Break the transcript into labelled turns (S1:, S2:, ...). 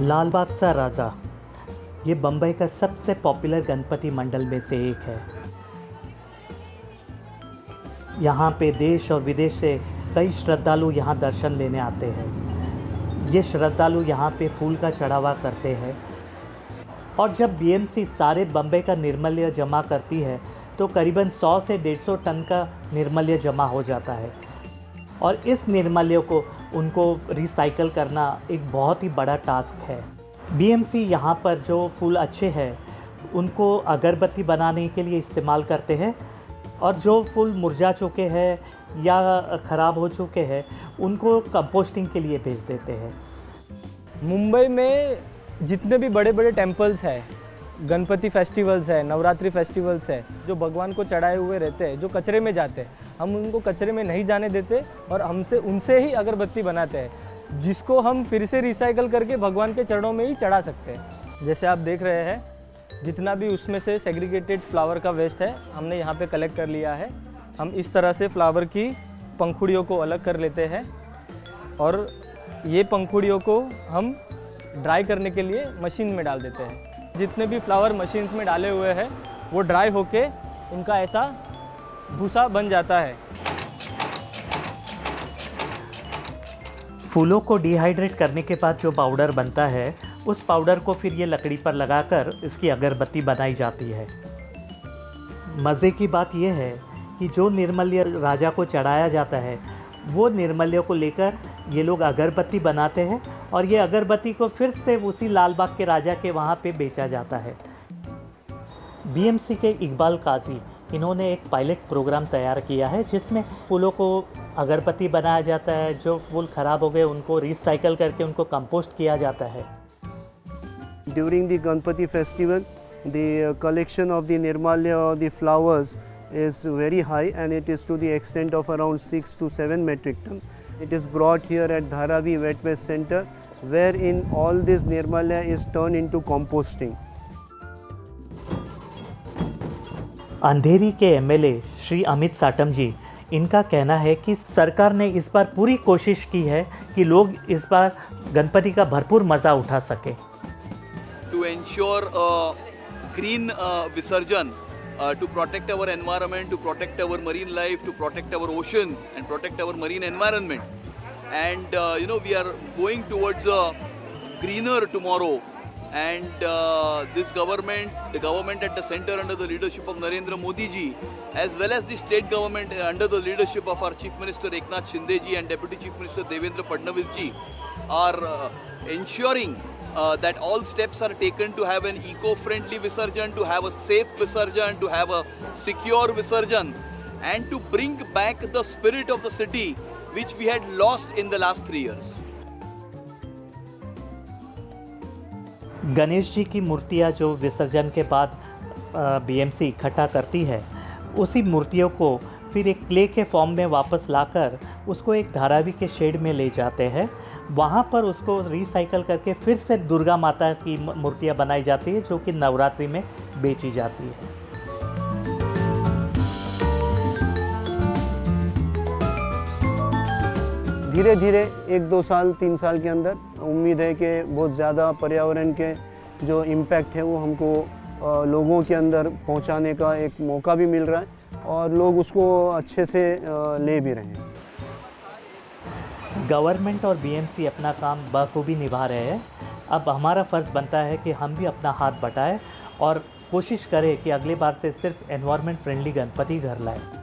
S1: लालबागचा राजा ये बम्बई का सबसे पॉपुलर गणपति मंडल में से एक है। यहाँ पे देश और विदेश से कई श्रद्धालु यहाँ दर्शन लेने आते हैं। ये श्रद्धालु यहाँ पे फूल का चढ़ावा करते हैं और जब बीएमसी सारे बम्बई का निर्मल्य जमा करती है तो करीबन 100 से 150 टन का निर्मल्य जमा हो जाता है और इस निर्मल्य को उनको रिसाइकल करना एक बहुत ही बड़ा टास्क है। बीएमसी यहाँ पर जो फूल अच्छे हैं उनको अगरबत्ती बनाने के लिए इस्तेमाल करते हैं और जो फूल मुरझा चुके हैं या ख़राब हो चुके हैं उनको कंपोस्टिंग के लिए भेज देते हैं।
S2: मुंबई में जितने भी बड़े बड़े टेम्पल्स हैं, गणपति फेस्टिवल्स है, नवरात्रि फेस्टिवल्स है, जो भगवान को चढ़ाए हुए रहते हैं, जो कचरे में जाते हैं, हम उनको कचरे में नहीं जाने देते और उनसे ही अगरबत्ती बनाते हैं, जिसको हम फिर से रिसाइकल करके भगवान के चरणों में ही चढ़ा सकते हैं। जैसे आप देख रहे हैं, जितना भी उसमें से सेग्रीगेटेड फ्लावर का वेस्ट है हमने यहाँ पे कलेक्ट कर लिया है। हम इस तरह से फ्लावर की पंखुड़ियों को अलग कर लेते हैं और ये पंखुड़ियों को हम ड्राई करने के लिए मशीन में डाल देते हैं। जितने भी फ्लावर मशीन्स में डाले हुए हैं वो ड्राई होके उनका ऐसा भूसा बन जाता है।
S1: फूलों को डिहाइड्रेट करने के बाद जो पाउडर बनता है उस पाउडर को फिर ये लकड़ी पर लगाकर इसकी अगरबत्ती बनाई जाती है। मज़े की बात यह है कि जो निर्मल्य राजा को चढ़ाया जाता है वो निर्मल्य को लेकर ये लोग अगरबत्ती बनाते हैं और ये अगरबत्ती को फिर से उसी लालबाग के राजा के वहाँ पे बेचा जाता है। बीएमसी के इकबाल काजी इन्होंने एक पायलट प्रोग्राम तैयार किया है जिसमें फूलों को अगरबत्ती बनाया जाता है, जो फूल ख़राब हो गए उनको रिसाइकल करके उनको कंपोस्ट किया जाता है।
S3: During the Ganpati festival, the collection of the nirmalya or the flowers is very high and it is to the extent of around 6 to 7 metric ton. It is brought here at Dharavi Wet Waste Center, wherein all this nirmalya is turned into composting.
S1: अंधेरी के MLA Shri Amit Satam जी, इनका कहना है कि सरकार ने इस बार पूरी कोशिश की है कि लोग इस बार गणपति का भरपूर मज़ा उठा सके।
S4: To ensure a green Visarjan, to protect our environment, to protect our marine life, to protect our oceans and protect our marine environment. And we are going towards a greener tomorrow. And this government, the government at the center under the leadership of Narendra Modi ji, as well as the state government under the leadership of our Chief Minister Eknath Shinde ji and Deputy Chief Minister Devendra Fadnavis ji, are ensuring that all steps are taken to have an eco-friendly Visarjan, to have a safe Visarjan, to have a secure Visarjan, and to bring back the spirit of the city which we had lost in the last 3 years.
S1: Ganesh ji की मूर्तियाँ जो विसर्जन के बाद BMC इकट्ठा करती है, उसी मूर्तियों को फिर एक क्ले के फॉर्म में वापस लाकर उसको एक धारावी के शेड में ले जाते हैं। वहाँ पर उसको रिसाइकल करके फिर से दुर्गा माता की मूर्तियाँ बनाई जाती है जो कि नवरात्रि में बेची जाती है।
S3: धीरे धीरे 1-2 साल 3 साल के अंदर उम्मीद है कि बहुत ज़्यादा पर्यावरण के जो इम्पैक्ट है वो हमको लोगों के अंदर पहुंचाने का एक मौका भी मिल रहा है और लोग उसको अच्छे से ले भी रहे हैं।
S1: गवर्नमेंट और बीएमसी अपना काम बखूबी निभा रहे हैं। अब हमारा फ़र्ज़ बनता है कि हम भी अपना हाथ बटाएं और कोशिश करें कि अगली बार से सिर्फ एनवायरनमेंट फ्रेंडली गणपति घर लाएं।